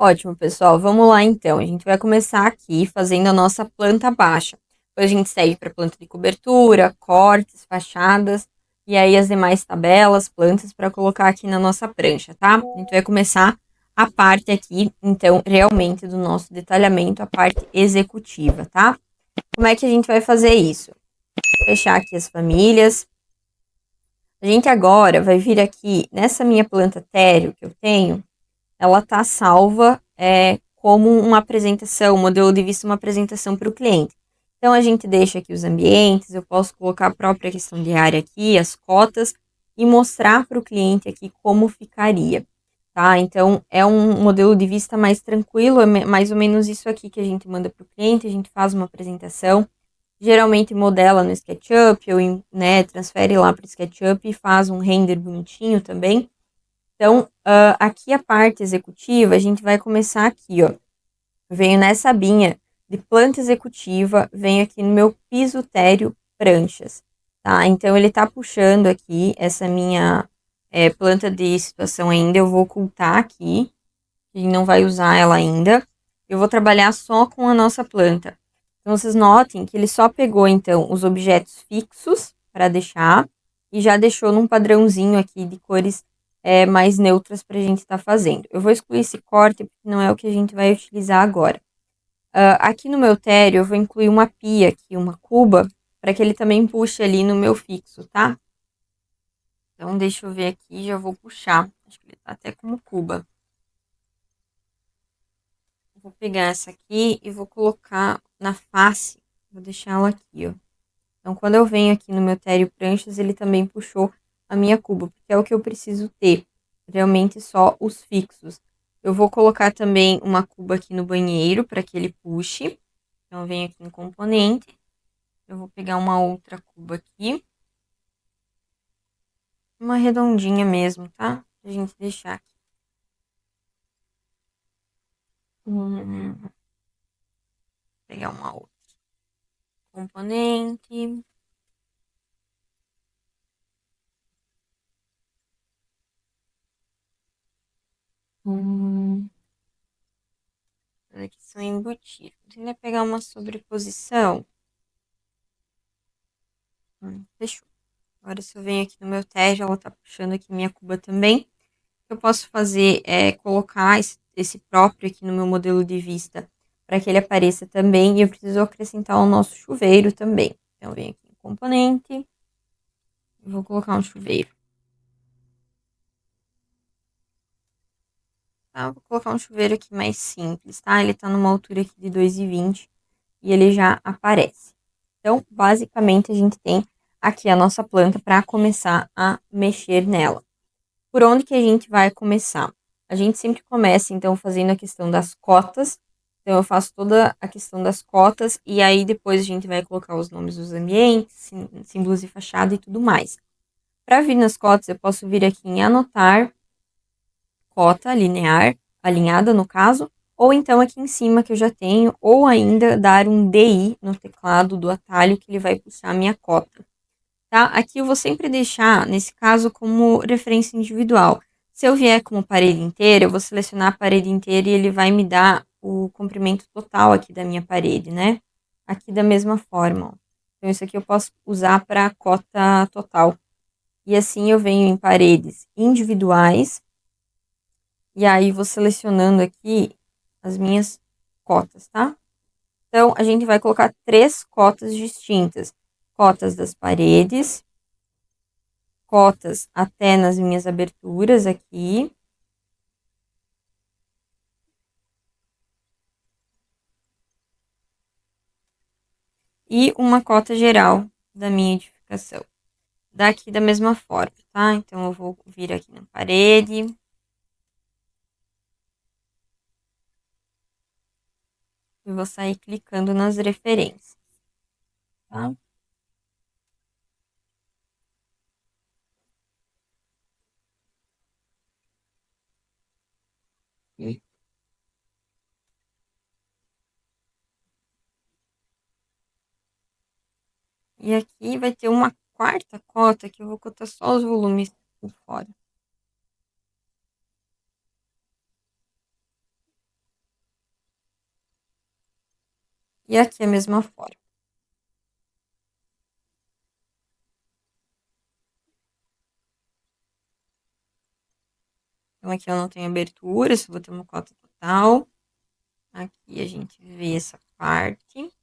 Ótimo, pessoal. Vamos lá então. A gente vai começar aqui fazendo a nossa planta baixa. Depois a gente segue para planta de cobertura, cortes, fachadas e aí as demais tabelas, plantas para colocar aqui na nossa prancha, tá? A gente vai começar a parte aqui, então, realmente do nosso detalhamento, a parte executiva, tá? Como é que a gente vai fazer isso? Fechar aqui as famílias. A gente agora vai vir aqui nessa minha planta téreo que eu tenho, ela está salva como uma apresentação, um modelo de vista, uma apresentação para o cliente. Então a gente deixa aqui os ambientes, eu posso colocar a própria questão de área aqui, as cotas, e mostrar para o cliente aqui como ficaria. Tá? Então é um modelo de vista mais tranquilo, é mais ou menos isso aqui que a gente manda para o cliente, a gente faz uma apresentação, geralmente modela no SketchUp, ou né, transfere lá para o SketchUp e faz um render bonitinho também. Então, aqui a parte executiva, a gente vai começar aqui, ó. Venho nessa abinha de planta executiva, venho aqui no meu piso téreo pranchas, tá? Então, ele tá puxando aqui essa minha planta de situação ainda, eu vou ocultar aqui, a gente não vai usar ela ainda. Eu vou trabalhar só com a nossa planta. Então, vocês notem que ele só pegou, então, os objetos fixos para deixar e já deixou num padrãozinho aqui de cores mais neutras para a gente estar fazendo. Eu vou excluir esse corte, porque não é o que a gente vai utilizar agora. Aqui no meu téreo, eu vou incluir uma pia aqui, uma cuba, para que ele também puxe ali no meu fixo, tá? Então, deixa eu ver aqui, já vou puxar. Acho que ele tá até como cuba. Vou pegar essa aqui e vou colocar na face. Vou deixar ela aqui, ó. Então, quando eu venho aqui no meu Téreo Pranchas, ele também puxou a minha cuba, porque é o que eu preciso ter. Realmente só os fixos. Eu vou colocar também uma cuba aqui no banheiro para que ele puxe. Então, eu venho aqui em componente. Eu vou pegar uma outra cuba aqui. Uma redondinha mesmo, tá? Pra gente deixar aqui. Vou pegar uma outra componente. Hum, aqui são embutidos. Vou tentar pegar uma sobreposição. Fechou. Agora, se eu venho aqui no meu teste, ela tá puxando aqui minha cuba também. O que eu posso fazer é colocar esse próprio aqui no meu modelo de vista para que ele apareça também. E eu preciso acrescentar o nosso chuveiro também. Então, eu venho aqui em componente e vou colocar um chuveiro. Tá? Vou colocar um chuveiro aqui mais simples, tá? Ele tá numa altura aqui de 2,20 e ele já aparece. Então, basicamente, a gente tem aqui a nossa planta para começar a mexer nela. Por onde que a gente vai começar? A gente sempre começa, então, fazendo a questão das cotas. Então, eu faço toda a questão das cotas e aí depois a gente vai colocar os nomes dos ambientes, símbolos de fachada e tudo mais. Para vir nas cotas, eu posso vir aqui em anotar, cota linear, alinhada no caso, ou então aqui em cima que eu já tenho, ou ainda dar um DI no teclado do atalho que ele vai puxar a minha cota. Tá? Aqui eu vou sempre deixar, nesse caso, como referência individual. Se eu vier como parede inteira, eu vou selecionar a parede inteira e ele vai me dar o comprimento total aqui da minha parede, né? Aqui da mesma forma, ó. Então, isso aqui eu posso usar para a cota total. E assim eu venho em paredes individuais, e aí vou selecionando aqui as minhas cotas, tá? Então, a gente vai colocar 3 cotas distintas. Cotas das paredes, cotas até nas minhas aberturas aqui. E uma cota geral da minha edificação. Daqui da mesma forma, tá? Então, eu vou vir aqui na parede. E vou sair clicando nas referências, tá? E aqui vai ter uma quarta cota que eu vou cotar só os volumes por fora. E aqui a mesma forma. Então, aqui eu não tenho abertura, só vou ter uma cota total. Aqui a gente vê essa parte.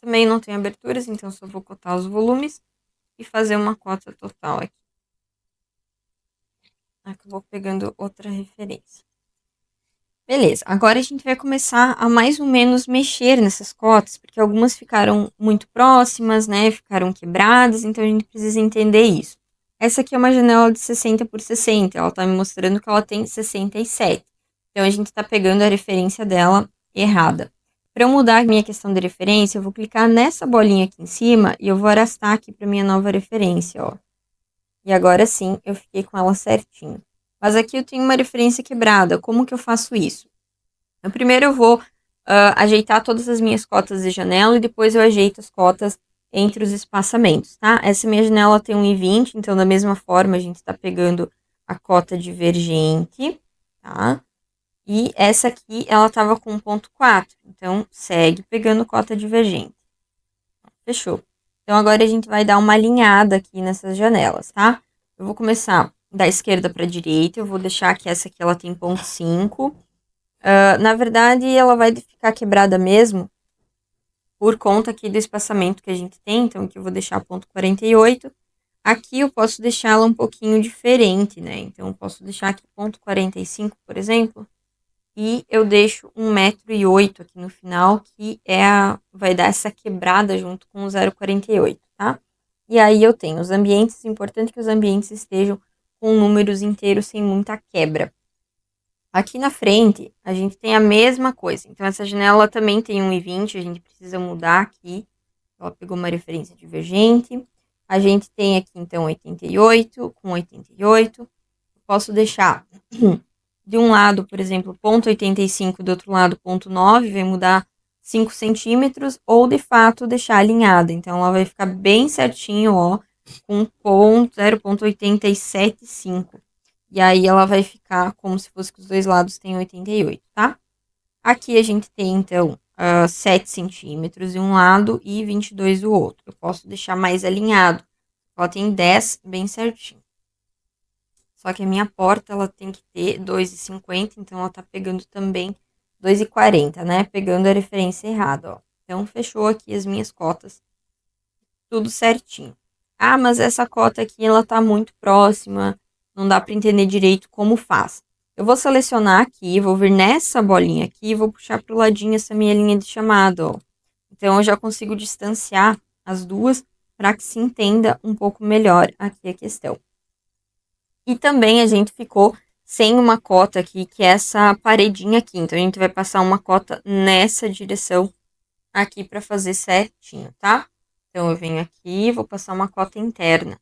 Também não tem aberturas, então só vou cotar os volumes e fazer uma cota total aqui. Acabou pegando outra referência. Beleza, agora a gente vai começar a mais ou menos mexer nessas cotas, porque algumas ficaram muito próximas, né? Ficaram quebradas, então a gente precisa entender isso. Essa aqui é uma janela de 60 por 60, ela tá me mostrando que ela tem 67. Então a gente tá pegando a referência dela errada. Para eu mudar a minha questão de referência, eu vou clicar nessa bolinha aqui em cima e eu vou arrastar aqui para minha nova referência, ó. E agora sim, eu fiquei com ela certinho. Mas aqui eu tenho uma referência quebrada. Como que eu faço isso? Então, primeiro eu vou ajeitar todas as minhas cotas de janela e depois eu ajeito as cotas entre os espaçamentos, tá? Essa minha janela tem 1,20, então da mesma forma a gente está pegando a cota divergente, tá? E essa aqui, ela estava com 1,4, então segue pegando cota divergente. Fechou. Então agora a gente vai dar uma alinhada aqui nessas janelas, tá? Eu vou começar da esquerda para a direita, eu vou deixar que essa aqui ela tem 0,5. Na verdade, ela vai ficar quebrada mesmo por conta aqui do espaçamento que a gente tem, então aqui eu vou deixar 0,48. Aqui eu posso deixar ela um pouquinho diferente, né? Então eu posso deixar aqui 0,45, por exemplo, e eu deixo 1,08 m aqui no final, que vai dar essa quebrada junto com o 0,48, tá? E aí eu tenho os ambientes, importante que os ambientes estejam com números inteiros sem muita quebra. Aqui na frente, a gente tem a mesma coisa. Então, essa janela também tem 1,20, a gente precisa mudar aqui. Ela pegou uma referência divergente. A gente tem aqui, então, 88 com 88. Posso deixar de um lado, por exemplo, 0,85, do outro lado, 0,9, vai mudar 5 centímetros, ou de fato deixar alinhada. Então, ela vai ficar bem certinho, ó, com 0,875. E aí ela vai ficar como se fosse que os dois lados têm 88, tá? Aqui a gente tem, então, 7 centímetros de um lado e 22 do outro. Eu posso deixar mais alinhado. Ela tem 10 bem certinho. Só que a minha porta, ela tem que ter 2,50, então ela tá pegando também 2,40, né? Pegando a referência errada, ó. Então, fechou aqui as minhas cotas. Tudo certinho. Ah, mas essa cota aqui, ela tá muito próxima. Não dá para entender direito como faz. Eu vou selecionar aqui, vou vir nessa bolinha aqui e vou puxar para o ladinho essa minha linha de chamada, ó. Então, eu já consigo distanciar as duas para que se entenda um pouco melhor aqui a questão. E também a gente ficou sem uma cota aqui, que é essa paredinha aqui. Então, a gente vai passar uma cota nessa direção aqui para fazer certinho, tá? Então, eu venho aqui, vou passar uma cota interna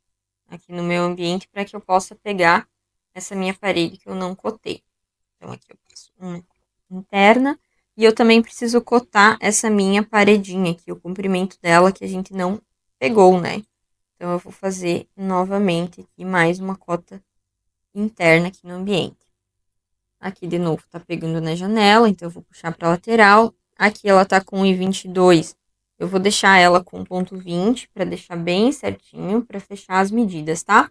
aqui no meu ambiente para que eu possa pegar essa minha parede que eu não cotei. Então, aqui eu passo uma interna e eu também preciso cotar essa minha paredinha aqui, o comprimento dela que a gente não pegou, né? Então, eu vou fazer novamente aqui mais uma cota interna aqui no ambiente. Aqui, de novo, tá pegando na janela, então eu vou puxar para a lateral. Aqui ela tá com 1,22. Eu vou deixar ela com 0,20 para deixar bem certinho, para fechar as medidas, tá?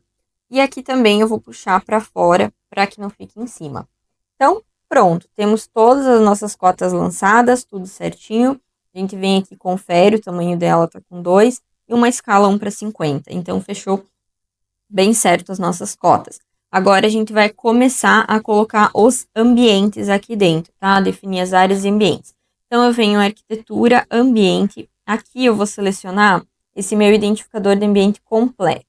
E aqui também eu vou puxar para fora, para que não fique em cima. Então, pronto. Temos todas as nossas cotas lançadas, tudo certinho. A gente vem aqui, confere, o tamanho dela tá com 2 e uma escala 1:50. Então, fechou bem certo as nossas cotas. Agora a gente vai começar a colocar os ambientes aqui dentro, tá? Definir as áreas e ambientes. Então, eu venho em arquitetura, ambiente. Aqui eu vou selecionar esse meu identificador de ambiente completo.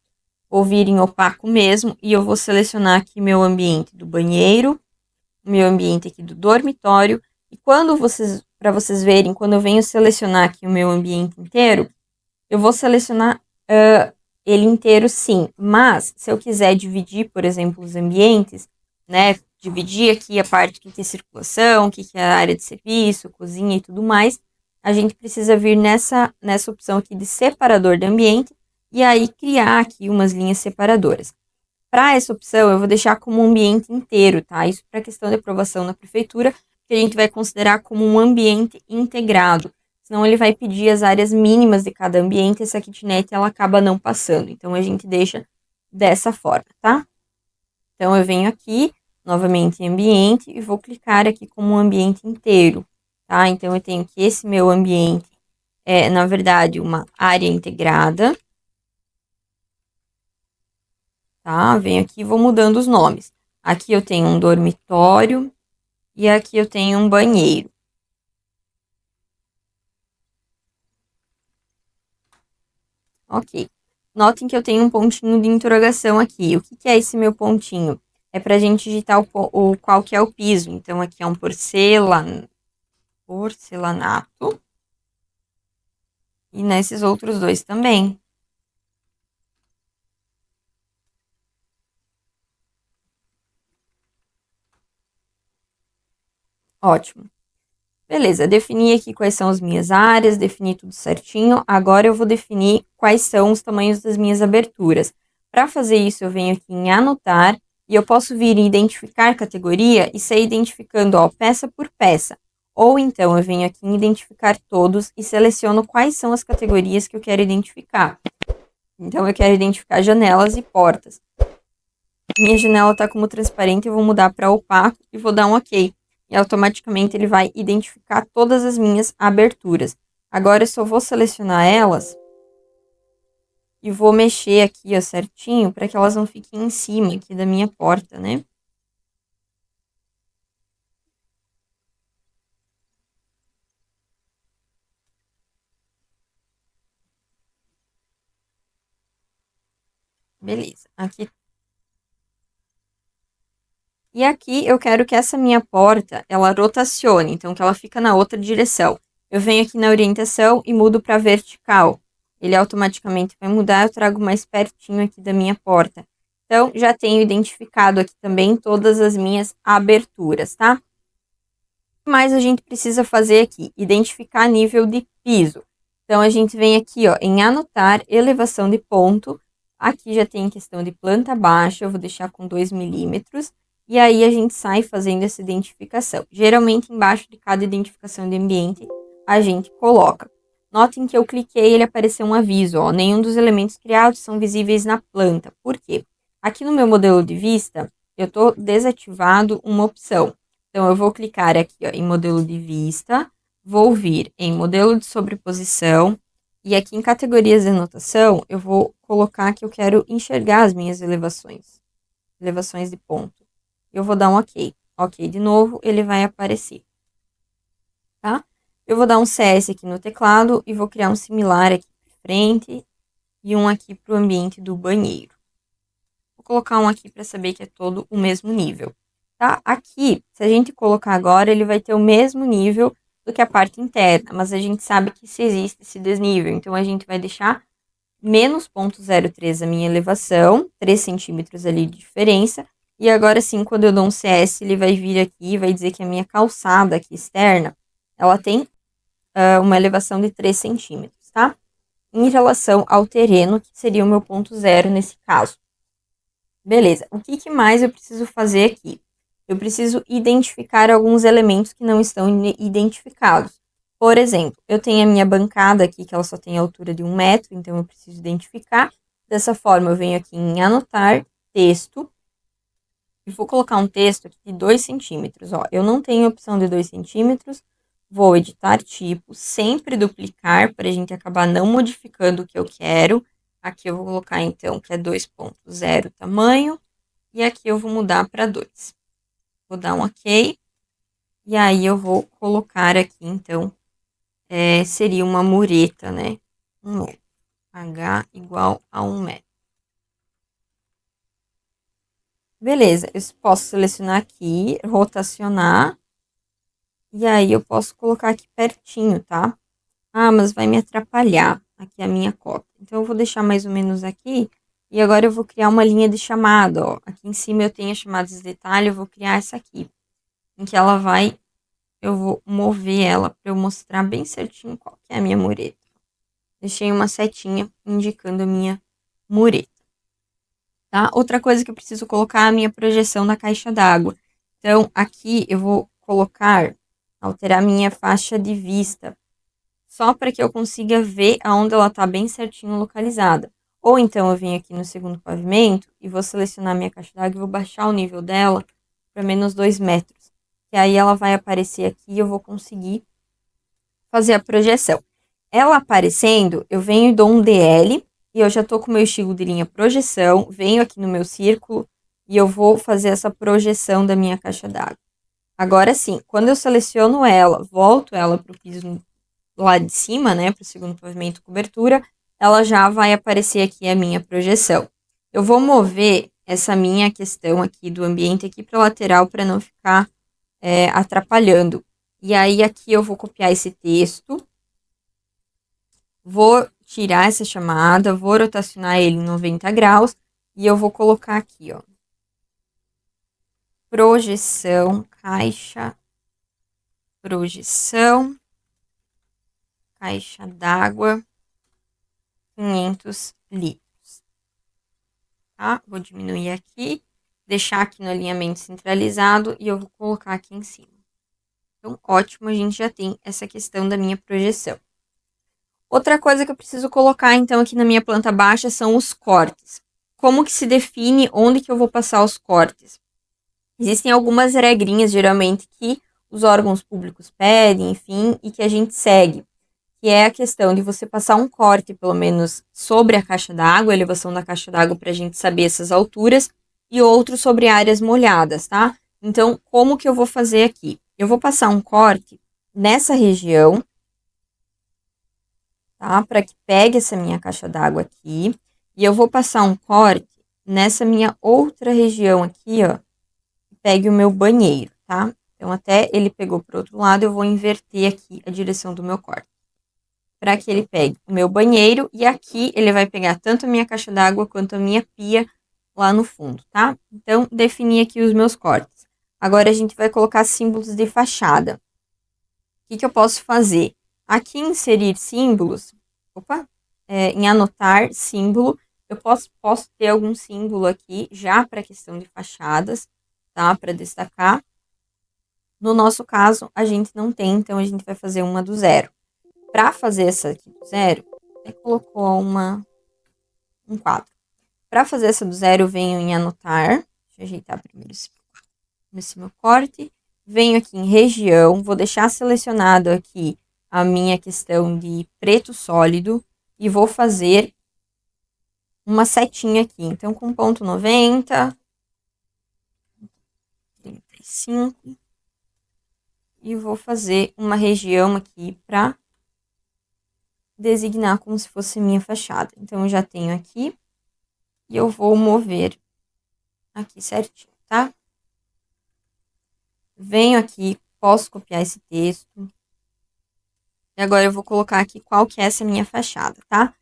Vou vir em opaco mesmo e eu vou selecionar aqui meu ambiente do banheiro, meu ambiente aqui do dormitório. E para vocês verem, quando eu venho selecionar aqui o meu ambiente inteiro, eu vou selecionar ele inteiro, sim. Mas, se eu quiser dividir, por exemplo, os ambientes, né? Dividir aqui a parte que tem circulação, que é a área de serviço, cozinha e tudo mais, a gente precisa vir nessa opção aqui de separador de ambiente e aí criar aqui umas linhas separadoras. Para essa opção, eu vou deixar como um ambiente inteiro, tá? Isso para questão de aprovação na prefeitura, que a gente vai considerar como um ambiente integrado. Senão ele vai pedir as áreas mínimas de cada ambiente e essa kitnet ela acaba não passando. Então a gente deixa dessa forma, tá? Então eu venho aqui, novamente em ambiente, e vou clicar aqui como um ambiente inteiro, tá? Então eu tenho que esse meu ambiente é, na verdade, uma área integrada, tá? Venho aqui e vou mudando os nomes. Aqui eu tenho um dormitório e aqui eu tenho um banheiro. Ok. Notem que eu tenho um pontinho de interrogação aqui. O que, que é esse meu pontinho? É para a gente digitar o qual que é o piso. Então, aqui é um porcelanato. E nesses outros dois também. Ótimo. Beleza, defini aqui quais são as minhas áreas, defini tudo certinho. Agora eu vou definir quais são os tamanhos das minhas aberturas. Para fazer isso, eu venho aqui em anotar e eu posso vir em identificar categoria e sair identificando, ó, peça por peça. Ou então eu venho aqui em identificar todos e seleciono quais são as categorias que eu quero identificar. Então eu quero identificar janelas e portas. Minha janela está como transparente, eu vou mudar para opaco e vou dar um OK. E automaticamente ele vai identificar todas as minhas aberturas. Agora eu só vou selecionar elas e vou mexer aqui, ó, certinho, para que elas não fiquem em cima aqui da minha porta, né? Beleza. Aqui. E aqui eu quero que essa minha porta, ela rotacione, então que ela fica na outra direção. Eu venho aqui na orientação e mudo para vertical. Ele automaticamente vai mudar, eu trago mais pertinho aqui da minha porta. Então, já tenho identificado aqui também todas as minhas aberturas, tá? O que mais a gente precisa fazer aqui? Identificar nível de piso. Então, a gente vem aqui, ó, em anotar elevação de ponto. Aqui já tem questão de planta baixa, eu vou deixar com 2 milímetros. E aí a gente sai fazendo essa identificação. Geralmente, embaixo de cada identificação de ambiente, a gente coloca. Notem que eu cliquei e ele apareceu um aviso, ó, nenhum dos elementos criados são visíveis na planta. Por quê? Aqui no meu modelo de vista, eu estou desativado uma opção. Então, eu vou clicar aqui, ó, em modelo de vista, vou vir em modelo de sobreposição, e aqui em categorias de anotação, eu vou colocar que eu quero enxergar as minhas elevações de ponto. Eu vou dar um OK. OK de novo, ele vai aparecer, tá? Eu vou dar um CS aqui no teclado e vou criar um similar aqui para frente e um aqui para o ambiente do banheiro. Vou colocar um aqui para saber que é todo o mesmo nível, tá? Aqui, se a gente colocar agora, ele vai ter o mesmo nível do que a parte interna, mas a gente sabe que se existe esse desnível, então a gente vai deixar menos 0,03 a minha elevação, 3 centímetros ali de diferença, e agora sim, quando eu dou um CS, ele vai vir aqui e vai dizer que a minha calçada aqui externa, ela tem uma elevação de 3 centímetros, tá? Em relação ao terreno, que seria o meu ponto zero nesse caso. Beleza, o que mais eu preciso fazer aqui? Eu preciso identificar alguns elementos que não estão identificados. Por exemplo, eu tenho a minha bancada aqui, que ela só tem a altura de 1 metro, então eu preciso identificar. Dessa forma, eu venho aqui em anotar, texto, e vou colocar um texto aqui de 2 centímetros. Ó, eu não tenho opção de 2 centímetros, vou editar tipo, sempre duplicar, para a gente acabar não modificando o que eu quero. Aqui eu vou colocar, então, que é 2.0 tamanho, e aqui eu vou mudar para 2. Vou dar um OK. E aí eu vou colocar aqui, então, seria uma mureta, né? 1 metro. H igual a 1 metro. Beleza, eu posso selecionar aqui, rotacionar. E aí eu posso colocar aqui pertinho, tá? Ah, mas vai me atrapalhar aqui a minha cópia. Então eu vou deixar mais ou menos aqui. E agora eu vou criar uma linha de chamada, ó. Aqui em cima eu tenho as chamadas de detalhe, eu vou criar essa aqui. Em que ela vai, eu vou mover ela para eu mostrar bem certinho qual que é a minha mureta. Deixei uma setinha indicando a minha mureta. Tá? Outra coisa que eu preciso colocar é a minha projeção na caixa d'água. Então, aqui eu vou alterar minha faixa de vista, só para que eu consiga ver aonde ela está bem certinho localizada. Ou então eu venho aqui no segundo pavimento e vou selecionar minha caixa d'água e vou baixar o nível dela para menos 2 metros. E aí ela vai aparecer aqui e eu vou conseguir fazer a projeção. Ela aparecendo, eu venho e dou um DL e eu já tô com o meu estilo de linha projeção, venho aqui no meu círculo e eu vou fazer essa projeção da minha caixa d'água. Agora sim, quando eu seleciono ela, volto ela para o piso lá de cima, né, para o segundo pavimento cobertura, ela já vai aparecer aqui a minha projeção. Eu vou mover essa minha questão aqui do ambiente aqui para lateral para não ficar atrapalhando. E aí aqui eu vou copiar esse texto, vou tirar essa chamada, vou rotacionar ele em 90 graus e eu vou colocar aqui, ó, projeção, projeção, caixa d'água, 500 litros, tá? Vou diminuir aqui, deixar aqui no alinhamento centralizado e eu vou colocar aqui em cima. Então, ótimo, a gente já tem essa questão da minha projeção. Outra coisa que eu preciso colocar, então, aqui na minha planta baixa são os cortes. Como que se define onde que eu vou passar os cortes? Existem algumas regrinhas, geralmente, que os órgãos públicos pedem, enfim, e que a gente segue. Que é a questão de você passar um corte, pelo menos, sobre a caixa d'água, a elevação da caixa d'água, para a gente saber essas alturas, e outro sobre áreas molhadas, tá? Então, como que eu vou fazer aqui? Eu vou passar um corte nessa região, tá? Para que pegue essa minha caixa d'água aqui. E eu vou passar um corte nessa minha outra região aqui, ó. Que pegue o meu banheiro, tá? Então, até ele pegou pro outro lado, eu vou inverter aqui a direção do meu corte. Para que ele pegue o meu banheiro. E aqui ele vai pegar tanto a minha caixa d'água quanto a minha pia lá no fundo, tá? Então, defini aqui os meus cortes. Agora, a gente vai colocar símbolos de fachada. O que eu posso fazer? Aqui, inserir símbolos. Opa! Em anotar símbolo, eu posso ter algum símbolo aqui já para a questão de fachadas, tá? Para destacar. No nosso caso, a gente não tem, então a gente vai fazer uma do zero. Para fazer essa aqui do zero, colocou um quadro. Para fazer essa do zero, eu venho em anotar. Deixa eu ajeitar primeiro esse meu corte. Venho aqui em região, vou deixar selecionado aqui a minha questão de preto sólido e vou fazer uma setinha aqui. Então, com ponto 90, 35, e vou fazer uma região aqui para designar como se fosse minha fachada. Então, eu já tenho aqui e eu vou mover aqui certinho, tá? Venho aqui, posso copiar esse texto. E agora eu vou colocar aqui qual que é essa minha fachada, tá?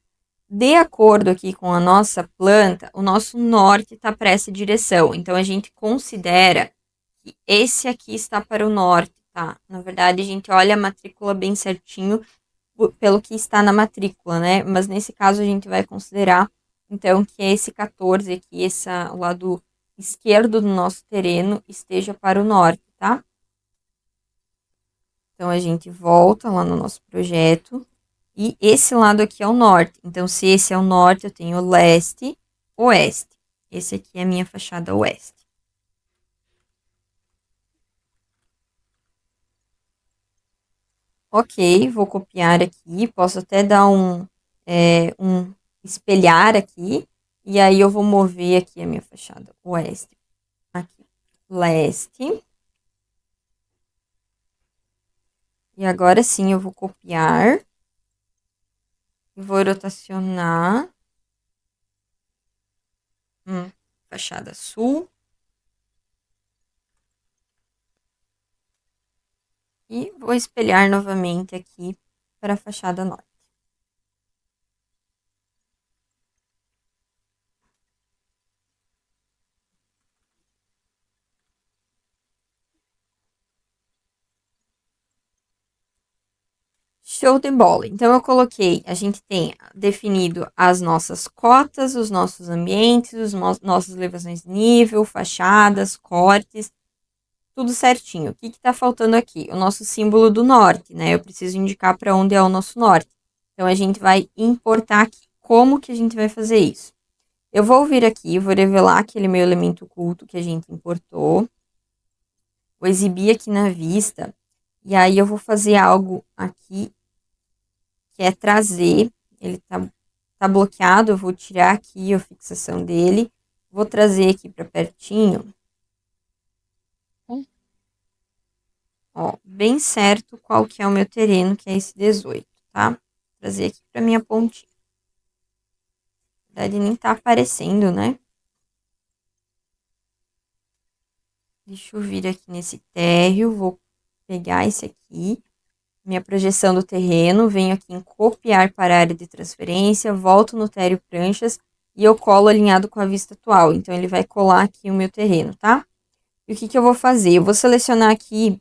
De acordo aqui com a nossa planta, o nosso norte está para essa direção. Então, a gente considera que esse aqui está para o norte, tá? Na verdade, a gente olha a matrícula bem certinho pelo que está na matrícula, né? Mas nesse caso, a gente vai considerar, então, que esse 14 aqui, o lado esquerdo do nosso terreno, esteja para o norte, tá? Então, a gente volta lá no nosso projeto. E esse lado aqui é o norte. Então, se esse é o norte, eu tenho leste, oeste. Esse aqui é a minha fachada oeste. Ok, vou copiar aqui. Posso até dar um espelhar aqui. E aí eu vou mover aqui a minha fachada oeste. Aqui, leste. E agora sim eu vou copiar. E vou rotacionar. Fachada sul. E vou espelhar novamente aqui para a fachada norte. Show de bola. Então, eu coloquei, a gente tem definido as nossas cotas, os nossos ambientes, nossas elevações de nível, fachadas, cortes, tudo certinho. O que está faltando aqui? O nosso símbolo do norte, né? Eu preciso indicar para onde é o nosso norte. Então, a gente vai importar aqui. Como que a gente vai fazer isso? Eu vou vir aqui, vou revelar aquele meu elemento oculto que a gente importou. Vou exibir aqui na vista. E aí, eu vou fazer algo aqui que é trazer. Ele tá bloqueado, eu vou tirar aqui a fixação dele. Vou trazer aqui para pertinho. Ó, bem certo qual que é o meu terreno, que é esse 18, tá? Vou trazer aqui para minha pontinha. Na verdade, nem tá aparecendo, né? Deixa eu vir aqui nesse térreo, vou pegar esse aqui, minha projeção do terreno, venho aqui em copiar para a área de transferência, volto no térreo pranchas e eu colo alinhado com a vista atual. Então, ele vai colar aqui o meu terreno, tá? E o que eu vou fazer? Eu vou selecionar aqui,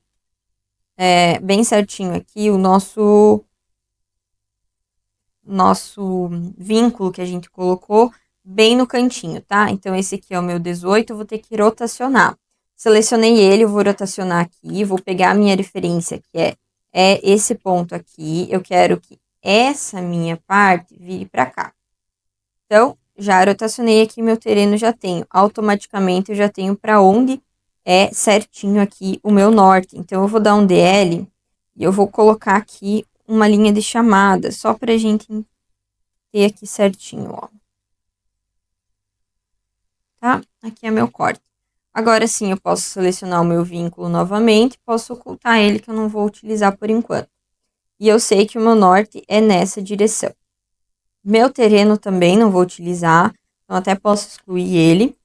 bem certinho aqui, o nosso vínculo que a gente colocou bem no cantinho, tá? Então, esse aqui é o meu 18, eu vou ter que rotacionar. Selecionei ele, eu vou rotacionar aqui, vou pegar a minha referência, que é esse ponto aqui. Eu quero que essa minha parte vire para cá. Então, já rotacionei aqui, meu terreno já tenho. Automaticamente, eu já tenho para onde é certinho aqui o meu norte. Então, eu vou dar um DL e eu vou colocar aqui uma linha de chamada, só para a gente ter aqui certinho, ó. Tá? Aqui é meu corte. Agora sim, eu posso selecionar o meu vínculo novamente, posso ocultar ele, que eu não vou utilizar por enquanto. E eu sei que o meu norte é nessa direção. Meu terreno também não vou utilizar, então até posso excluir ele.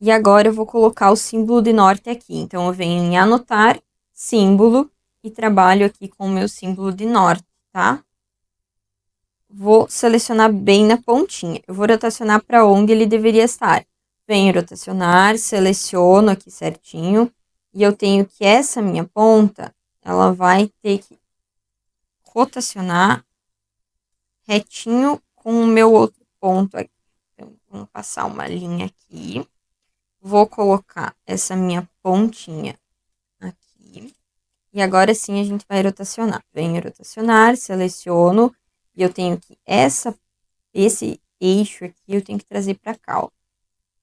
E agora eu vou colocar o símbolo de norte aqui. Então, eu venho em anotar, símbolo, e trabalho aqui com o meu símbolo de norte, tá? Vou selecionar bem na pontinha. Eu vou rotacionar para onde ele deveria estar. Venho rotacionar, seleciono aqui certinho. E eu tenho que essa minha ponta, ela vai ter que rotacionar retinho com o meu outro ponto aqui. Então, vamos passar uma linha aqui. Vou colocar essa minha pontinha aqui. E agora sim a gente vai rotacionar. Venho rotacionar, seleciono. E eu tenho que esse eixo aqui eu tenho que trazer para cá, ó.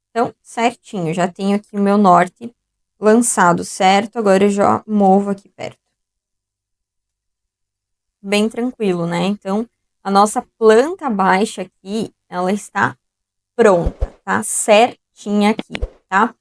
Então, certinho, já tenho aqui o meu norte lançado certo, agora eu já movo aqui perto. Bem tranquilo, né? Então, a nossa planta baixa aqui, ela está pronta, tá? Certinha aqui, tá?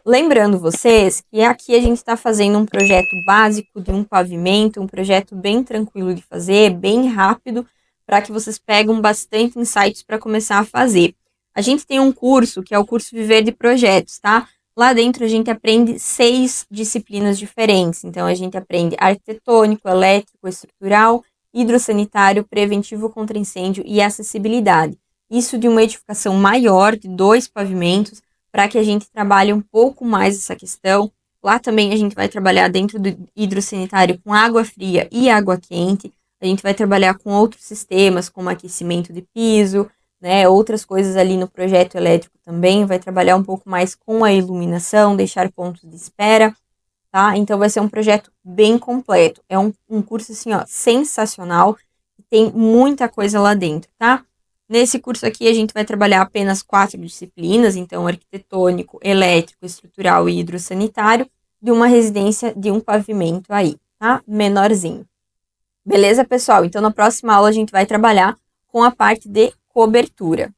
Lembrando vocês que aqui a gente está fazendo um projeto básico de um pavimento, um projeto bem tranquilo de fazer, bem rápido, para que vocês peguem bastante insights para começar a fazer. A gente tem um curso, que é o curso Viver de Projetos, tá? Lá dentro a gente aprende 6 disciplinas diferentes. Então, a gente aprende arquitetônico, elétrico, estrutural, hidrossanitário, preventivo contra incêndio e acessibilidade. Isso de uma edificação maior, de 2 pavimentos, para que a gente trabalhe um pouco mais essa questão. Lá também a gente vai trabalhar dentro do hidrossanitário com água fria e água quente. A gente vai trabalhar com outros sistemas, como aquecimento de piso, né, outras coisas ali no projeto elétrico também. Vai trabalhar um pouco mais com a iluminação, deixar pontos de espera, tá? Então vai ser um projeto bem completo. É um curso assim, ó, sensacional. Tem muita coisa lá dentro, tá? Nesse curso aqui a gente vai trabalhar apenas 4 disciplinas, então arquitetônico, elétrico, estrutural e hidrossanitário, de uma residência de um pavimento aí, tá? Menorzinho. Beleza, pessoal? Então na próxima aula a gente vai trabalhar com a parte de cobertura.